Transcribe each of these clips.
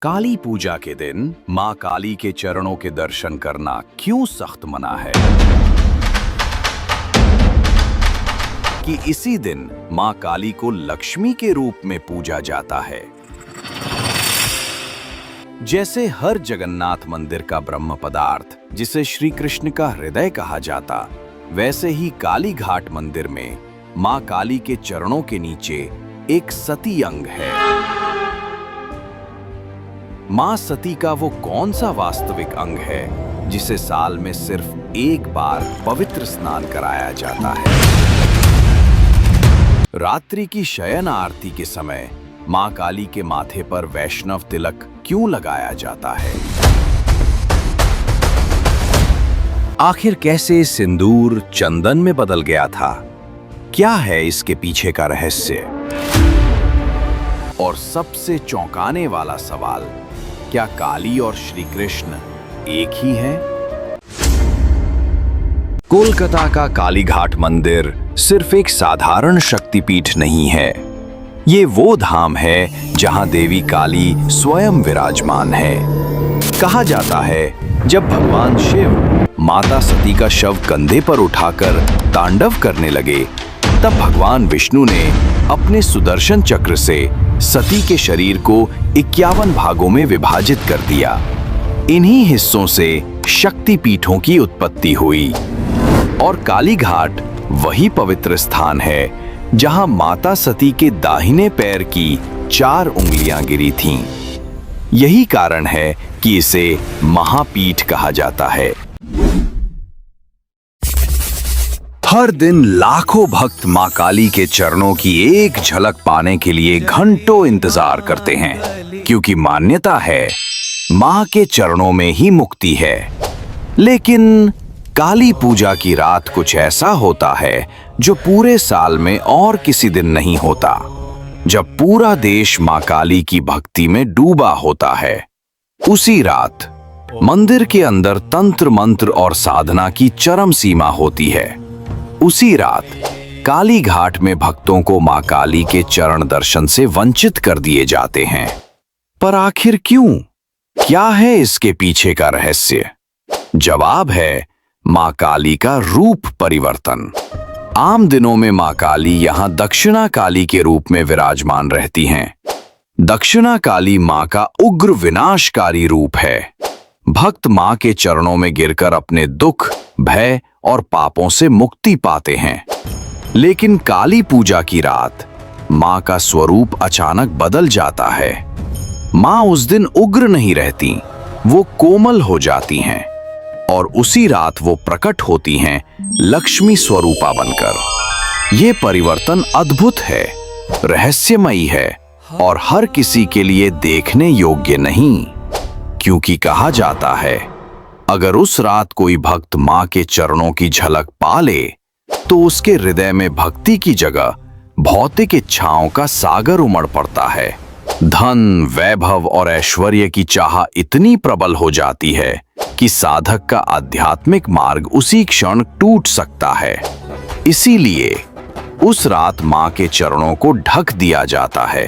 काली पूजा के दिन मां काली के चरणों के दर्शन करना क्यों सख्त मना है? कि इसी दिन मां काली को लक्ष्मी के रूप में पूजा जाता है। जैसे हर जगन्नाथ मंदिर का ब्रह्म पदार्थ जिसे श्री कृष्ण का हृदय कहा जाता, वैसे ही काली घाट मंदिर में मां काली के चरणों के नीचे एक सती अंग है। मां सती का वो कौन सा वास्तविक अंग है जिसे साल में सिर्फ एक बार पवित्र स्नान कराया जाता है? रात्रि की शयन आरती के समय मां काली के माथे पर वैष्णव तिलक क्यों लगाया जाता है? आखिर कैसे सिंदूर चंदन में बदल गया था? क्या है इसके पीछे का रहस्य? और सबसे चौंकाने वाला सवाल, क्या काली और श्री कृष्ण एक ही हैं? कोलकाता का कालीघाट मंदिर सिर्फ एक साधारण शक्तिपीठ नहीं है। ये वो धाम है जहां देवी काली स्वयं विराजमान है। कहा जाता है जब भगवान शिव माता सती का शव कंधे पर उठाकर तांडव करने लगे, तब भगवान विष्णु ने अपने सुदर्शन चक्र से सती के शरीर को 51 भागों में विभाजित कर दिया। इन्हीं हिस्सों से शक्तिपीठों की उत्पत्ति हुई और कालीघाट वही पवित्र स्थान है जहां माता सती के दाहिने पैर की 4 उंगलियां गिरी थीं। यही कारण है कि इसे महापीठ कहा जाता है। हर दिन लाखों भक्त मां काली के चरणों की एक झलक पाने के लिए घंटों इंतजार करते हैं, क्योंकि मान्यता है मां के चरणों में ही मुक्ति है। लेकिन काली पूजा की रात कुछ ऐसा होता है जो पूरे साल में और किसी दिन नहीं होता, जब पूरा देश मां काली की भक्ति में डूबा होता है। उसी रात मंदिर के अंदर तंत्र मंत्र और साधना की चरम सीमा होती है। उसी रात काली घाट में भक्तों को मां काली के चरण दर्शन से वंचित कर दिए जाते हैं। पर आखिर क्यों? क्या है इसके पीछे का रहस्य? जवाब है मां काली का रूप परिवर्तन। आम दिनों में मां काली यहां दक्षिणा काली के रूप में विराजमान रहती हैं। दक्षिणा काली मां का उग्र विनाशकारी रूप है। भक्त मां के चरणों में गिरकर अपने दुख, भय और पापों से मुक्ति पाते हैं। लेकिन काली पूजा की रात मां का स्वरूप अचानक बदल जाता है। मां उस दिन उग्र नहीं रहती, वो कोमल हो जाती हैं और उसी रात वो प्रकट होती हैं लक्ष्मी स्वरूपा बनकर। ये परिवर्तन अद्भुत है, रहस्यमयी है और हर किसी के लिए देखने योग्य नहीं, क्योंकि कहा जाता है अगर उस रात कोई भक्त मां के चरणों की झलक पा ले तो उसके हृदय में भक्ति की जगह भौतिक इच्छाओं का सागर उमड़ पड़ता है। धन, वैभव और ऐश्वर्य की चाह इतनी प्रबल हो जाती है कि साधक का आध्यात्मिक मार्ग उसी क्षण टूट सकता है। इसीलिए उस रात मां के चरणों को ढक दिया जाता है,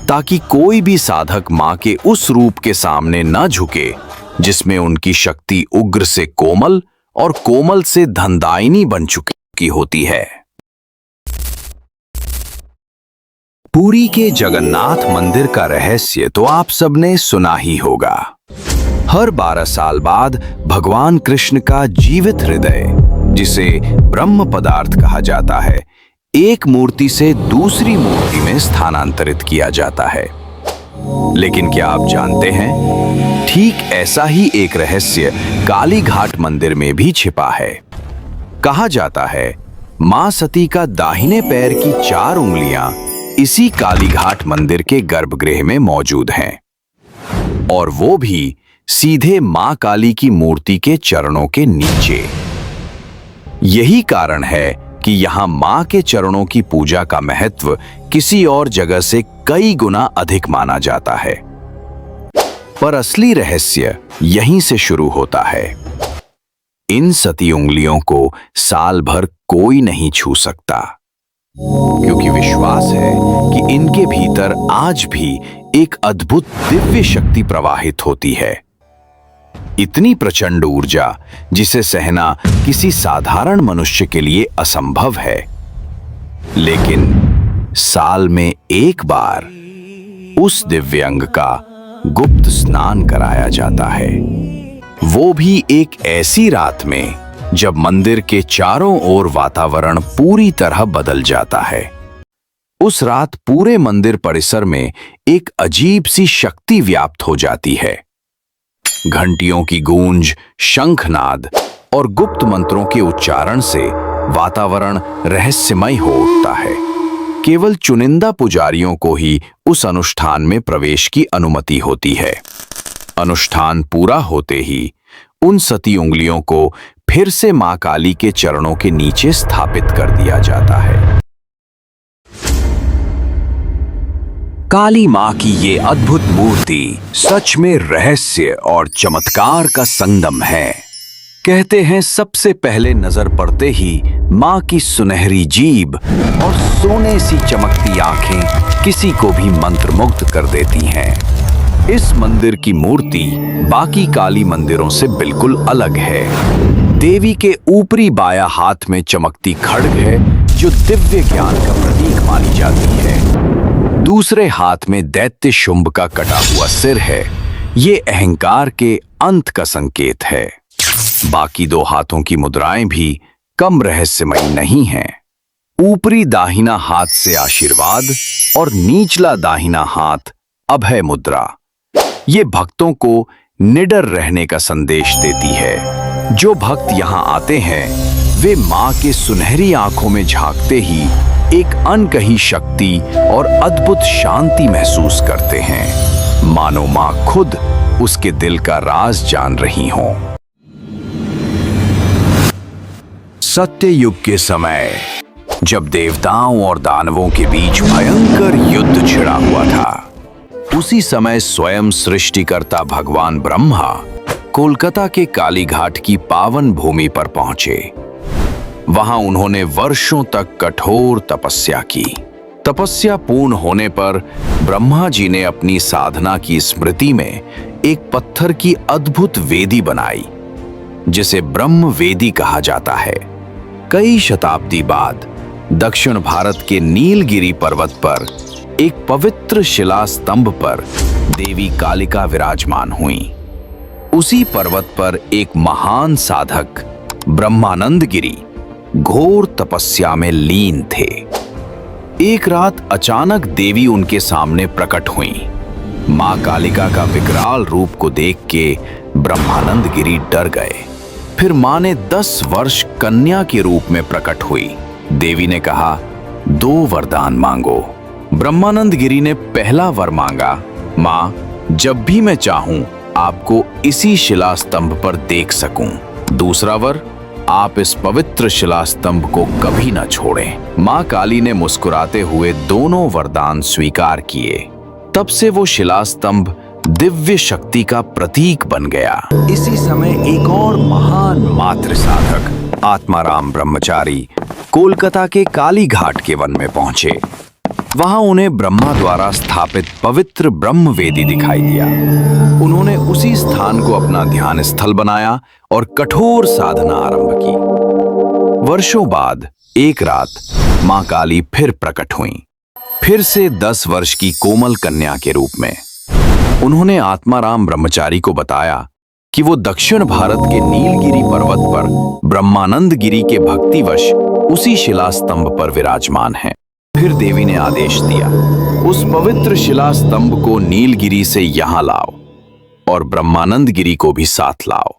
ताकि कोई भी साधक मां के उस रूप के सामने न झुके जिसमें उनकी शक्ति उग्र से कोमल और कोमल से धनदायिनी बन चुकी होती है। पुरी के जगन्नाथ मंदिर का रहस्य तो आप सबने सुना ही होगा। हर 12 साल बाद भगवान कृष्ण का जीवित हृदय, जिसे ब्रह्म पदार्थ कहा जाता है, एक मूर्ति से दूसरी मूर्ति में स्थानांतरित किया जाता है। लेकिन क्या आप जानते हैं, ठीक ऐसा ही एक रहस्य कालीघाट मंदिर में भी छिपा है। कहा जाता है मां सती का दाहिने पैर की 4 उंगलियां इसी कालीघाट मंदिर के गर्भगृह में मौजूद हैं, और वो भी सीधे मां काली की मूर्ति के चरणों के नीचे। यही कारण है कि यहां मां के चरणों की पूजा का महत्व किसी और जगह से कई गुना अधिक माना जाता है। पर असली रहस्य यहीं से शुरू होता है। इन सती उंगलियों को साल भर कोई नहीं छू सकता, क्योंकि विश्वास है कि इनके भीतर आज भी एक अद्भुत दिव्य शक्ति प्रवाहित होती है। इतनी प्रचंड ऊर्जा जिसे सहना किसी साधारण मनुष्य के लिए असंभव है। लेकिन साल में एक बार उस दिव्यांग का गुप्त स्नान कराया जाता है, वो भी एक ऐसी रात में जब मंदिर के चारों ओर वातावरण पूरी तरह बदल जाता है। उस रात पूरे मंदिर परिसर में एक अजीब सी शक्ति व्याप्त हो जाती है। घंटियों की गूंज, शंखनाद और गुप्त मंत्रों के उच्चारण से वातावरण रहस्यमय हो उठता है। केवल चुनिंदा पुजारियों को ही उस अनुष्ठान में प्रवेश की अनुमति होती है। अनुष्ठान पूरा होते ही उन सती उंगलियों को फिर से मां काली के चरणों के नीचे स्थापित कर दिया जाता है। काली मां की ये अद्भुत मूर्ति सच में रहस्य और चमत्कार का संगम है। कहते हैं सबसे पहले नजर पड़ते ही मां की सुनहरी जीभ और सोने सी चमकती आंखें किसी को भी मंत्रमुग्ध कर देती हैं। इस मंदिर की मूर्ति बाकी काली मंदिरों से बिल्कुल अलग है। देवी के ऊपरी बायां हाथ में चमकती खड्ग है जो दिव्य ज्ञान का प्रतीक मानी जाती है। दूसरे हाथ में दैत्य शुंभ का कटा हुआ सिर है, ये अहंकार के अंत का संकेत है। बाकी दो हाथों की मुद्राएं भी कम रहस्यमयी नहीं हैं। ऊपरी दाहिना हाथ से आशीर्वाद और निचला दाहिना हाथ अभय मुद्रा, ये भक्तों को निडर रहने का संदेश देती है। जो भक्त यहाँ आते हैं वे मां के सुनहरी आंखों में झांकते ही एक अनकही शक्ति और अद्भुत शांति महसूस करते हैं, मानो मां खुद उसके दिल का राज जान रही हों। सत्ययुग के समय जब देवताओं और दानवों के बीच भयंकर युद्ध छिड़ा हुआ था, उसी समय स्वयं सृष्टिकर्ता भगवान ब्रह्मा कोलकाता के कालीघाट की पावन भूमि पर पहुंचे। वहां उन्होंने वर्षों तक कठोर तपस्या की। तपस्या पूर्ण होने पर ब्रह्मा जी ने अपनी साधना की स्मृति में एक पत्थर की अद्भुत वेदी बनाई, जिसे ब्रह्म वेदी कहा जाता है। कई शताब्दी बाद दक्षिण भारत के नीलगिरी पर्वत पर एक पवित्र शिला स्तंभ पर देवी कालिका विराजमान हुई। उसी पर्वत पर एक महान साधक ब्रह्मानंद गिरी घोर तपस्या में लीन थे। एक रात अचानक देवी उनके सामने प्रकट हुई। मां कालिका का विकराल रूप को देख के ब्रह्मानंद गिरी डर गए। फिर मां ने 10 वर्ष कन्या के रूप में प्रकट हुई। देवी ने कहा, 2 वरदान मांगो। ब्रह्मानंद गिरी ने पहला वर मांगा, मां, जब भी मैं चाहूं आपको इसी शिला स्तंभ पर देख सकूं। दूसरा वर, आप इस पवित्र शिला स्तंभ को कभी न छोड़ें। मां काली ने मुस्कुराते हुए दोनों वरदान स्वीकार किए। तब से वो शिला स्तंभ दिव्य शक्ति का प्रतीक बन गया। इसी समय एक और महान मातृ साधक आत्माराम ब्रह्मचारी कोलकाता के कालीघाट के वन में पहुंचे। वहां उन्हें ब्रह्मा द्वारा स्थापित पवित्र ब्रह्म वेदी दिखाई दिया। उन्होंने उसी स्थान को अपना ध्यान स्थल बनाया और कठोर साधना आरंभ की। वर्षों बाद एक रात मां काली फिर प्रकट हुईं, फिर से 10 वर्ष की कोमल कन्या के रूप में। उन्होंने आत्माराम ब्रह्मचारी को बताया कि वो दक्षिण भारत के नीलगिरी पर्वत पर ब्रह्मानंद गिरी के भक्तिवश उसी शिला स्तंभ पर विराजमान हैं। फिर देवी ने आदेश दिया, उस पवित्र शिला स्तंभ को नीलगिरी से यहां लाओ और ब्रह्मानंद गिरी को भी साथ लाओ।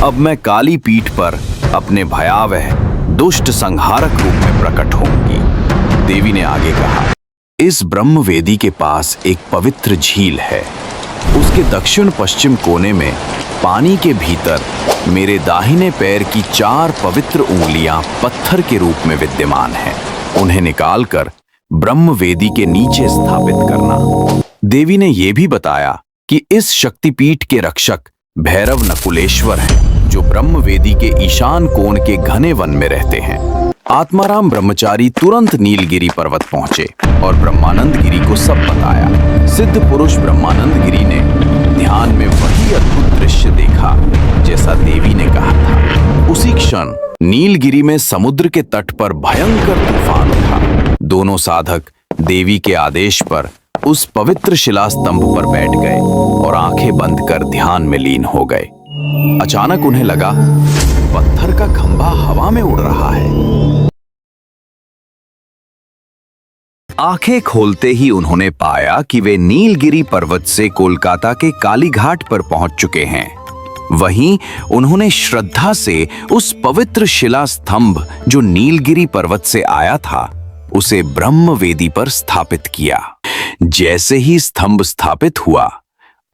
अब मैं काली पीठ पर अपने भयावह दुष्ट संहारक रूप में प्रकट होंगी। देवी ने आगे कहा, इस ब्रह्म वेदी के पास एक पवित्र झील है। उसके दक्षिण पश्चिम कोने में पानी के भीतर मेरे दाहिने पैर की 4 पवित्र उंगलियां पत्थर के रूप में विद्यमान हैं। उन्हें निकालकर ब्रह्म वेदी के नीचे स्थापित करना। देवी ने यह भी बताया कि इस शक्तिपीठ के रक्षक भैरव नकुलेश्वर हैं, जो ब्रह्म वेदी के ईशान कोण के घने वन में रहते हैं। आत्माराम ब्रह्मचारी तुरंत नीलगिरी पर्वत पहुंचे और ब्रह्मानंद गिरी को सब बताया। सिद्ध पुरुष ब्रह्मानंद गिरी ने ध्यान में वही अद्भुत दृश्य देखा जैसा देवी ने कहा था। उसी क्षण नीलगिरी में समुद्र के तट पर भयंकर तूफान उठा। दोनों साधक देवी के आदेश पर उस पवित्र शिला स्तंभ पर बैठ गए और आंखें बंद कर ध्यान में लीन हो गए। अचानक उन्हें लगा पत्थर का खंभा हवा में उड़ रहा है। आंखें खोलते ही उन्होंने पाया कि वे नीलगिरी पर्वत से कोलकाता के कालीघाट पर पहुंच चुके हैं। वहीं उन्होंने श्रद्धा से उस पवित्र शिला स्तंभ जो नीलगिरी पर्वत से आया था उसे ब्रह्म वेदी पर स्थापित किया। जैसे ही स्तंभ स्थापित हुआ,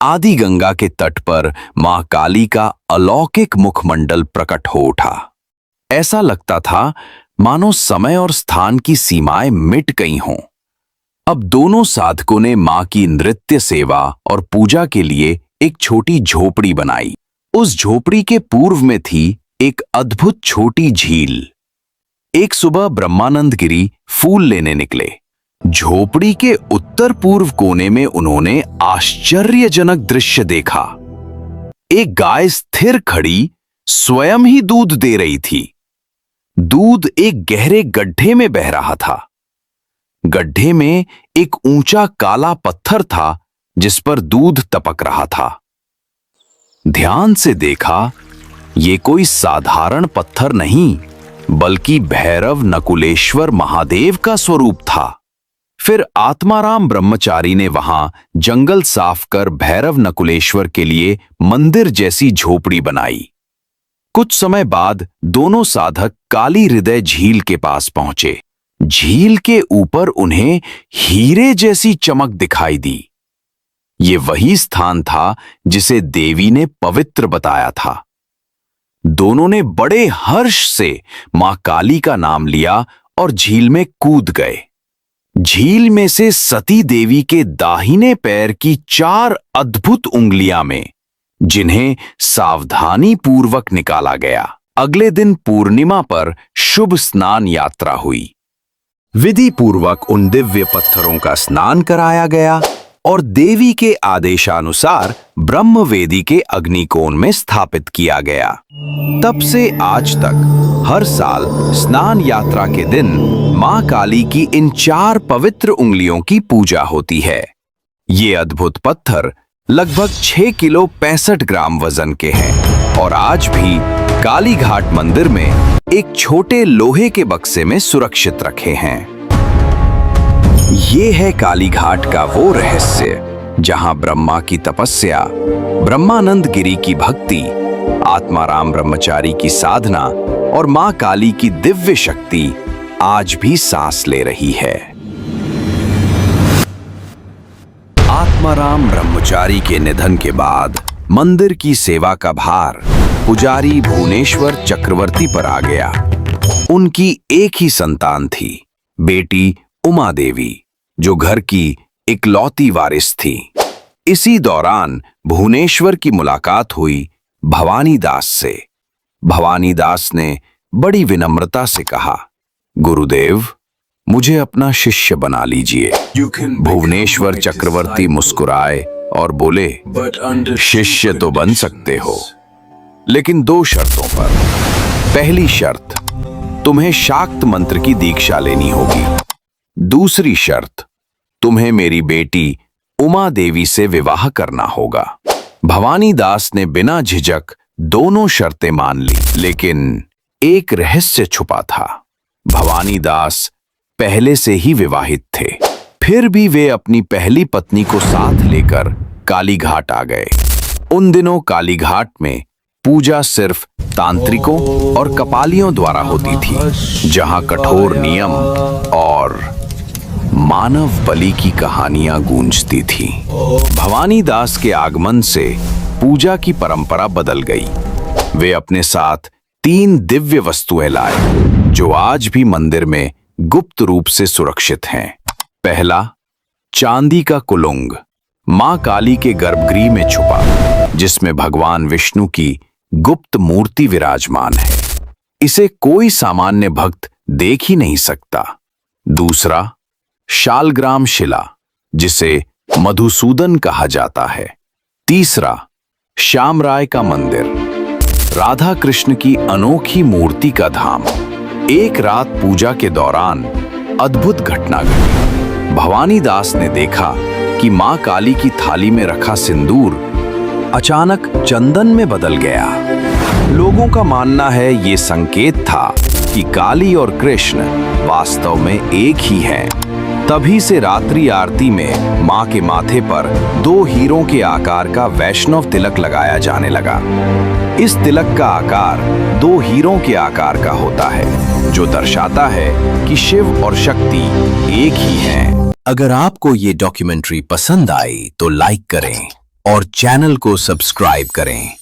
आदि गंगा के तट पर मां काली का अलौकिक मुखमंडल प्रकट हो उठा। ऐसा लगता था मानो समय और स्थान की सीमाएं मिट गई हों। अब दोनों साधकों ने मां की नृत्य सेवा और पूजा के लिए एक छोटी झोपड़ी बनाई। उस झोपड़ी के पूर्व में थी एक अद्भुत छोटी झील। एक सुबह ब्रह्मानंद गिरी फूल लेने निकले। झोपड़ी के उत्तर पूर्व कोने में उन्होंने आश्चर्यजनक दृश्य देखा। एक गाय स्थिर खड़ी स्वयं ही दूध दे रही थी। दूध एक गहरे गड्ढे में बह रहा था। गड्ढे में एक ऊंचा काला पत्थर था जिस पर दूध टपक रहा था। ध्यान से देखा, ये कोई साधारण पत्थर नहीं बल्कि भैरव नकुलेश्वर महादेव का स्वरूप था। फिर आत्माराम ब्रह्मचारी ने वहां जंगल साफ कर भैरव नकुलेश्वर के लिए मंदिर जैसी झोपड़ी बनाई। कुछ समय बाद दोनों साधक काली हृदय झील के पास पहुंचे। झील के ऊपर उन्हें हीरे जैसी चमक दिखाई दी। ये वही स्थान था जिसे देवी ने पवित्र बताया था। दोनों ने बड़े हर्ष से मां काली का नाम लिया और झील में कूद गए। झील में से सती देवी के दाहिने पैर की 4 अद्भुत उंगलियां में, जिन्हें सावधानी पूर्वक निकाला गया। अगले दिन पूर्णिमा पर शुभ स्नान यात्रा हुई। विधि पूर्वक उन दिव्य पत्थरों का स्नान कराया गया और देवी के आदेशानुसार ब्रह्मवेदी के अग्निकोण में स्थापित किया गया। तब से आज तक हर साल स्नान यात्रा के दिन मां काली की इन 4 पवित्र उंगलियों की पूजा होती है। ये अद्भुत पत्थर लगभग 6 किलो 65 ग्राम वजन के हैं और आज भी कालीघाट मंदिर में एक छोटे लोहे के बक्से में सुरक्षित रखे हैं। ये है कालीघाट का वो रहस्य जहां ब्रह्मा की तपस्या, ब्रह्मानंद गिरी की भक्ति, आत्माराम ब्रह्मचारी की साधना और मां काली की दिव्य शक्ति आज भी सांस ले रही है। आत्माराम ब्रह्मचारी के निधन के बाद मंदिर की सेवा का भार पुजारी भुवनेश्वर चक्रवर्ती पर आ गया। उनकी एक ही संतान थी, बेटी उमा देवी, जो घर की इकलौती वारिस थी। इसी दौरान भुवनेश्वर की मुलाकात हुई भवानी दास से। भवानी दास ने बड़ी विनम्रता से कहा, गुरुदेव, मुझे अपना शिष्य बना लीजिए। भुवनेश्वर चक्रवर्ती मुस्कुराए और बोले, शिष्य तो बन सकते हो, लेकिन 2 शर्तों पर। पहली शर्त, तुम्हें शाक्त मंत्र की दीक्षा लेनी होगी। दूसरी शर्त, तुम्हें मेरी बेटी उमा देवी से विवाह करना होगा। भवानी दास ने बिना झिझक दोनों शर्तें मान ली, लेकिन एक रहस्य छुपा था। भवानी दास पहले से ही विवाहित थे, फिर भी वे अपनी पहली पत्नी को साथ लेकर कालीघाट आ गए। उन दिनों कालीघाट में पूजा सिर्फ तांत्रिकों और कपालियों द्वारा होती थी, जहां कठोर नियम और मानव बलि की कहानियां गूंजती थी। भवानी दास के आगमन से पूजा की परंपरा बदल गई। वे अपने साथ 3 दिव्य वस्तुएं लाए, जो आज भी मंदिर में गुप्त रूप से सुरक्षित हैं। पहला, चांदी का कुलुंग, मां काली के गर्भगृह में छुपा, जिसमें भगवान विष्णु की गुप्त मूर्ति विराजमान है। इसे कोई सामान्य भक्त देख ही नहीं सकता। दूसरा, शालग्राम शिला, जिसे मधुसूदन कहा जाता है। तीसरा, श्यामराय का मंदिर, राधा कृष्ण की अनोखी मूर्ति का धाम। एक रात पूजा के दौरान अद्भुत घटना घटी। भवानी दास ने देखा कि मां काली की थाली में रखा सिंदूर अचानक चंदन में बदल गया। लोगों का मानना है ये संकेत था कि काली और कृष्ण वास्तव में एक ही हैं। तभी से रात्रि आरती में मां के माथे पर 2 हीरों के आकार का वैष्णव तिलक लगाया जाने लगा। इस तिलक का आकार 2 हीरों के आकार का होता है, जो दर्शाता है कि शिव और शक्ति एक ही हैं। अगर आपको ये डॉक्यूमेंट्री पसंद आई तो लाइक करें और चैनल को सब्सक्राइब करें,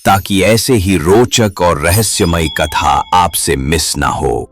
ताकि ऐसे ही रोचक और रहस्यमयी कथा आपसे मिस ना हो।